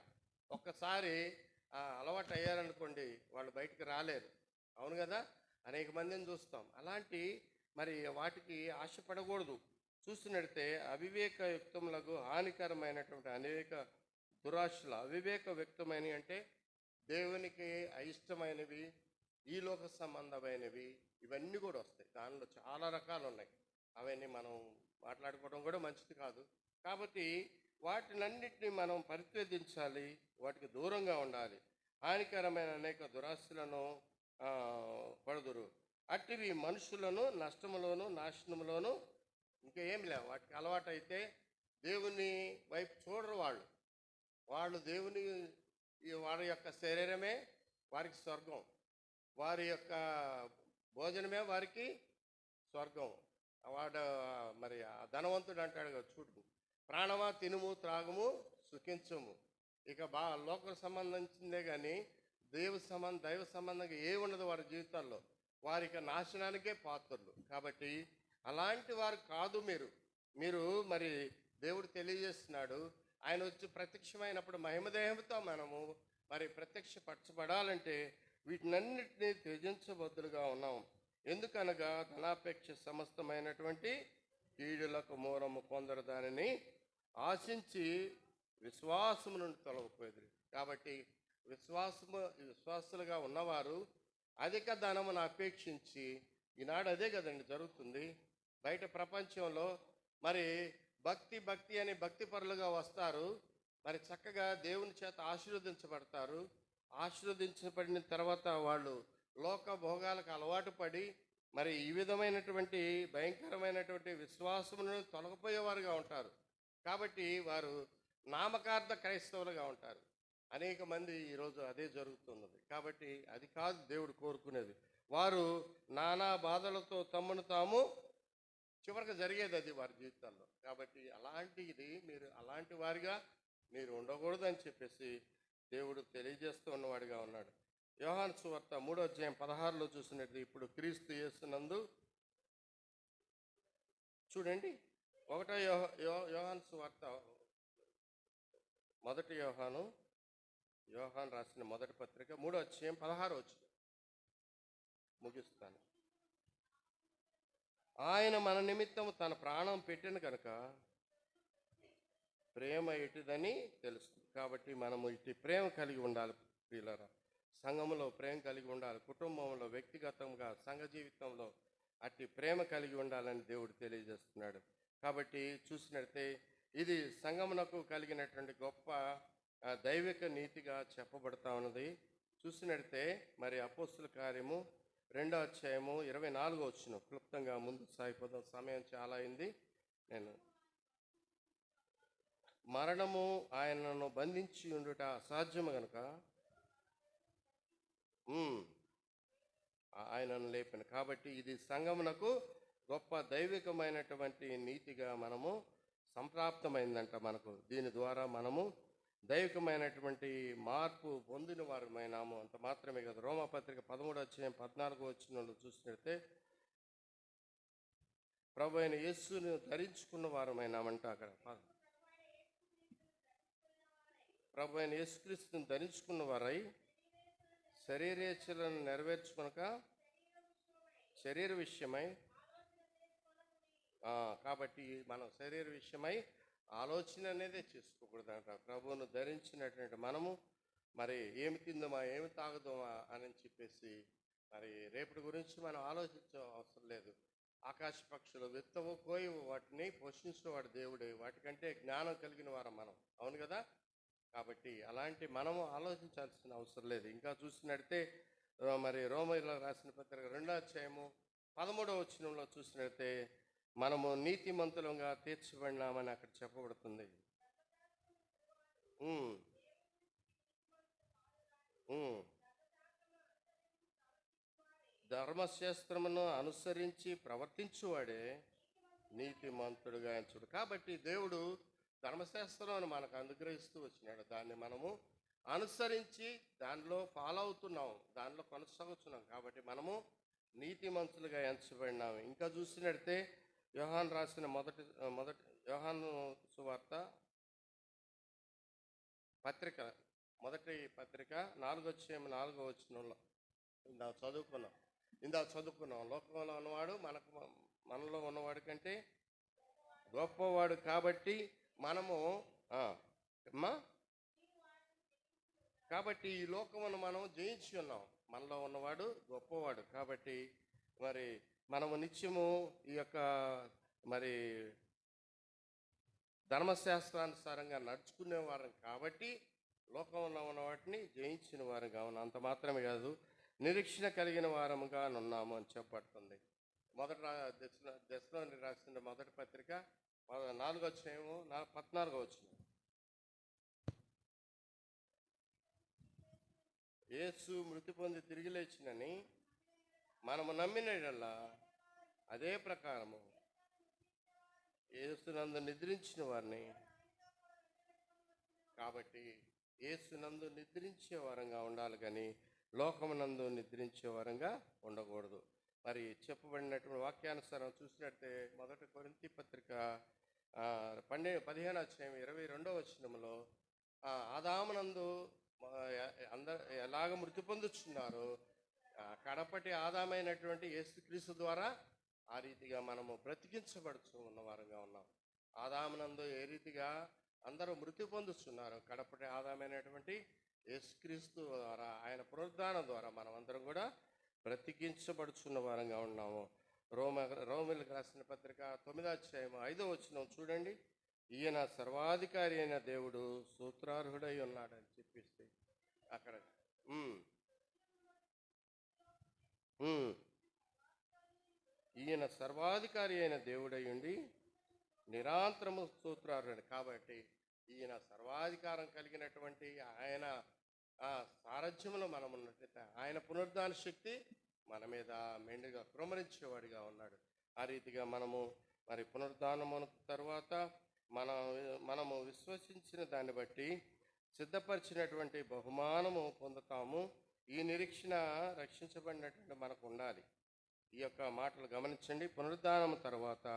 ఒక్కసారి అలవాటు అయ్యారనుకోండి వాళ్ళు బయటకు రాలేరు. అవును కదా, అనేక మందిని చూస్తాం. అలాంటి మరి వాటికి ఆశపడకూడదు. చూసినట్టే అవివేకయుక్తములకు హానికరమైనటువంటి అనేక దురాశలు, అవివేక వ్యక్తమైనవి అంటే దేవునికి అయిష్టమైనవి, ఈ లోక సంబంధమైనవి, ఇవన్నీ కూడా వస్తాయి. దానిలో చాలా రకాలు ఉన్నాయి. అవన్నీ మనం మాట్లాడుకోవడం కూడా మంచిది కాదు. కాబట్టి వాటినన్నిటిని మనం పరిత్యజించాలి, వాటికి దూరంగా ఉండాలి. హానికరమైన అనేక దురాశలను పడుదురు. అట్టివి మనుషులను నష్టములోను నాశనములోను ఇంకా ఏం లేవు. వాటికి అలవాటు అయితే దేవుని వైపు చూడరు. వాళ్ళు దేవుని ఈ వారి యొక్క శరీరమే వారికి స్వర్గం, వారి యొక్క భోజనమే వారికి స్వర్గం. వాడు మరి ఆ ధనవంతుడు అంటాడు కదా, చూడు, ప్రాణమా తినుము త్రాగుము సుఖించము. ఇక లోక సంబంధించిందే కానీ దైవ సంబంధంగా ఏ ఉండదు వారి జీవితాల్లో. వారికి నాశనానికే పాత్రలు. కాబట్టి అలాంటి వారు కాదు మీరు. మీరు మరి దేవుడు తెలియజేస్తున్నాడు, ఆయన వచ్చి ప్రత్యక్షమైనప్పుడు మహిమదేహంతో మనము మరి ప్రత్యక్షపరచబడాలంటే వీటినన్నిటినీ త్యజించబద్దులుగా ఉన్నాం. ఎందుకనగా ధనాపేక్ష సమస్తమైనటువంటి కీడులకు మూలము కొందరు దానిని ఆశించి విశ్వాసము నుండి తొలగిపోయేది. కాబట్టి విశ్వాసులుగా ఉన్నవారు అధిక ధనమును అపేక్షించి, ఈనాడు అదే కదండి జరుగుతుంది బయట ప్రపంచంలో. మరి భక్తి అని భక్తి పరులుగా వస్తారు, మరి చక్కగా దేవుని చేత ఆశీర్వదించబడతారు. ఆశీర్వదించబడిన తర్వాత వాళ్ళు లోక భోగాలకు అలవాటు పడి మరి ఈ విధమైనటువంటి భయంకరమైనటువంటి విశ్వాసములను తొలగిపోయేవారుగా ఉంటారు. కాబట్టి వారు నామకార్థ క్రైస్తవులుగా ఉంటారు. అనేక మంది ఈరోజు అదే జరుగుతున్నది. కాబట్టి అది కాదు దేవుడు కోరుకునేది. వారు నానా బాధలతో తమను తాము చివరికి జరిగేది అది వారి జీవితాల్లో. కాబట్టి మీరు అలాంటి వారిగా మీరు ఉండకూడదని చెప్పేసి దేవుడు తెలియజేస్తూ ఉన్నవాడిగా ఉన్నాడు. యోహాను సువార్త 3:16 చూసినట్టు, ఇప్పుడు క్రీస్తు యేసునందు చూడండి, 1 యోహాను సువార్త, 1 యోహాను రాసిన మొదటి పత్రిక 3:16 ముగిస్తాను. ఆయన మన నిమిత్తం తన ప్రాణం పెట్టిన కనుక ప్రేమ ఎటుదని తెలుస్తుంది. కాబట్టి మనము ఇటు ప్రేమ కలిగి ఉండాలి ప్రియులారా. సంఘంలో ప్రేమ కలిగి ఉండాలి, కుటుంబంలో, వ్యక్తిగతంగా, సంఘ జీవితంలో అట్టి ప్రేమ కలిగి ఉండాలని దేవుడు తెలియజేస్తున్నాడు. కాబట్టి చూసినట్టే ఇది సంఘమునకు కలిగినటువంటి గొప్ప దైవిక నీతిగా చెప్పబడతా ఉన్నది. చూసినట్టే మరి అపోస్తుల కార్యము 2:24 క్లుప్తంగా ముందు సాగిపోదాం, సమయం చాలా అయింది. మరణము ఆయనను బంధించి ఉండుట అసాధ్యము గనుక ఆయనను లేపిన. కాబట్టి ఇది సంఘమునకు గొప్ప దైవికమైనటువంటి నీతిగా మనము సంప్రాప్తమైందంట మనకు. దీని ద్వారా మనము దైవికమైనటువంటి మార్పు పొందిన వారమైనాము. అంత మాత్రమే కదా. రోమాపత్రిక 13:14 చూసినట్టే ప్రభు అయిన యేసును ధరించుకున్న వారమైనామంట. అక్కడ ప్రభు అయిన యేసుక్రీస్తుని ధరించుకున్న వారై శరీరేచ్ఛలను నెరవేర్చుకొనక శరీర విషయమై, కాబట్టి మనం శరీర విషయమై ఆలోచన అనేదే చేసుకోకూడదంట. ప్రభువును ధరించినటువంటి మనము మరి ఏమి తిందామా, ఏమి తాగుదామా అని చెప్పేసి మరి రేపటి గురించి మనం ఆలోచించే అవసరం లేదు. ఆకాశ పక్షులు విత్తవు కోయవు, వాటిని పోషించేవాడు దేవుడే. వాటికంటే జ్ఞానం కలిగిన వారం మనం, అవును కదా. కాబట్టి అలాంటి మనము ఆలోచించాల్సిన అవసరం లేదు. ఇంకా చూసినట్టే మరి రోమీయులకు రాసిన పత్రిక 2:13 చూసినట్టే మనము నీతిమంతులంగా తీర్చబడినామని అక్కడ చెప్పబడుతుంది. ధర్మశాస్త్రమును అనుసరించి ప్రవర్తించువాడే నీతిమంతుడుగా ఎంచుడు. కాబట్టి దేవుడు ధర్మశాస్త్రాన్ని మనకు అనుగ్రహిస్తూ వచ్చినాడు. దాన్ని మనము అనుసరించి దానిలో ఫాలో అవుతున్నాం, దానిలో కొనసాగుతున్నాం. కాబట్టి మనము నీతిమంతులుగా ఎంచబడినాము. ఇంకా చూసినట్టే యోహాను రాసిన మొదటి యోహాను సువార్త పత్రిక, మొదటి పత్రిక 4:4 ఇందా చదువుకున్నాం. లోకంలో ఉన్నవాడు మనలో ఉన్నవాడి కంటే గొప్పవాడు. కాబట్టి మనము కాబట్టి ఈ లోకమును మనం జయించి ఉన్నాం. మనలో ఉన్నవాడు గొప్పవాడు. కాబట్టి మరి మనము నిత్యము ఈ యొక్క మరి ధర్మశాస్త్రానుసారంగా నడుచుకునే వారం కాబట్టి లోకంలో ఉన్న వాటిని జయించిన వారుగా ఉన్నాం. అంత మాత్రమే కాదు, నిరీక్షణ కలిగిన వారముగా ఉన్నాము అని చెప్పబడుతుంది. దశలోని రాసిన మొదటి పత్రిక 4:14 యేసు మృతి పొంది తిరిగి లేచినని మనము నమ్మినలా అదే ప్రకారము యేసునందు నిద్రించిన వారిని, కాబట్టి యేసునందు నిద్రించే వారంగా ఉండాలి కానీ లోకమునందు నిద్రించే వారంగా ఉండకూడదు. మరి చెప్పబడినటువంటి వాక్యానుసారం చూసినట్టే 1 కొరింథీ పత్రిక 15వ అధ్యాయం 22వ వచనంలో ఆదామునందు అందరు ఎలాగ మృతి పొందుచున్నారో కడపటి ఆదామైనటువంటి యేసుక్రీస్తు ద్వారా ఆ రీతిగా మనము బ్రతికించబడుచు ఉన్న వారంగా ఉన్నాం. ఆదామునందు ఏ రీతిగా అందరూ మృతి పొందుతున్నారు, కడపటి ఆదామైనటువంటి యేసుక్రీస్తు ద్వారా, ఆయన పునరుద్ధానం ద్వారా మనం అందరం కూడా బ్రతికించబడుచున్న వారంగా ఉన్నాము. రోమిలకు రాసిన పత్రిక 9వ అధ్యాయం 5వ వచనం చూడండి. ఈయన సర్వాధికారి అయిన దేవుడు సూత్రార్హుడై ఉన్నాడని చెప్పిస్తే అక్కడ ఈయన సర్వాధికారి అయిన దేవుడై ఉండి నిరంతరము స్తోత్రార్హుడు. కాబట్టి ఈయన సర్వాధికారం కలిగినటువంటి ఆయన సారథ్యంలో మనం ఉన్నట్లయితే ఆయన పునరుద్ధాన శక్తి మన మీద మెండుగా కుమ్మరించేవాడిగా ఉన్నాడు. ఆ రీతిగా మనము మరి పునరుద్ధానము తర్వాత మనము విశ్వసించిన దాన్ని బట్టి సిద్ధపరిచినటువంటి బహుమానము పొందుతాము. ఈ నిరీక్షణ రక్షించబడినటువంటి మనకు ఉండాలి. ఈ యొక్క మాటలు గమనించండి. పునరుద్ధానం తర్వాత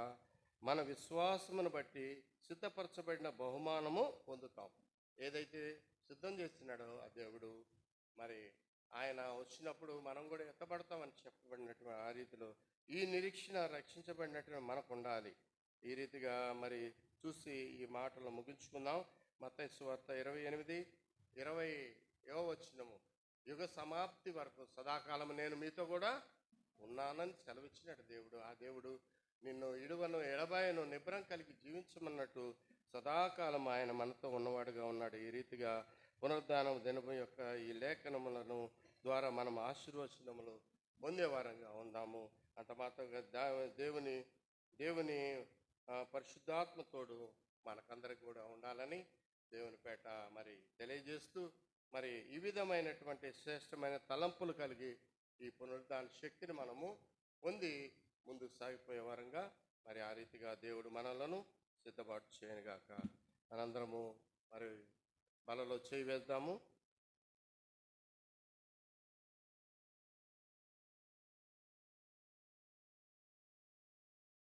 మన విశ్వాసమును బట్టి సిద్ధపరచబడిన బహుమానము పొందుతాం. ఏదైతే సిద్ధం చేస్తున్నాడో ఆ దేవుడు, మరి ఆయన వచ్చినప్పుడు మనం కూడా ఎత్తబడతామని చెప్పబడినటువంటి ఆ రీతిలో ఈ నిరీక్షణ రక్షించబడినటువంటి మనకు ఉండాలి. ఈ రీతిగా మరి చూసి ఈ మాటలు ముగించుకుందాం. మత్తయి సువార్త 28:20వ వచనము, యుగ సమాప్తి వరకు సదాకాలం నేను మీతో కూడా ఉన్నానని సెలవిచ్చినట్టు దేవుడు. ఆ దేవుడు నిన్ను ఇడువను ఎడబాయను నిబ్రం కలిగి జీవించమన్నట్టు సదాకాలం ఆయన మనతో ఉన్నవాడుగా ఉన్నాడు. ఈ రీతిగా పునరుద్ధానం దినము యొక్క ఈ లేఖనములను ద్వారా మనం ఆశీర్వచనములు పొందేవారంగా ఉందాము. అంత మాత్రంగా దేవుని పరిశుద్ధాత్మతోడు మనకందరికి కూడా ఉండాలని దేవుని పేట మరి తెలియజేస్తూ, మరి ఈ విధమైనటువంటి శ్రేష్టమైన తలంపులు కలిగి ఈ పునరుద్ధాన శక్తిని మనము పొంది ముందుకు సాగిపోయే వారంగా మరి ఆ రీతిగా దేవుడు మనలను సిద్ధపాటు చేయనుగాక. మనందరము మరి బలలో చేయి వేద్దాము.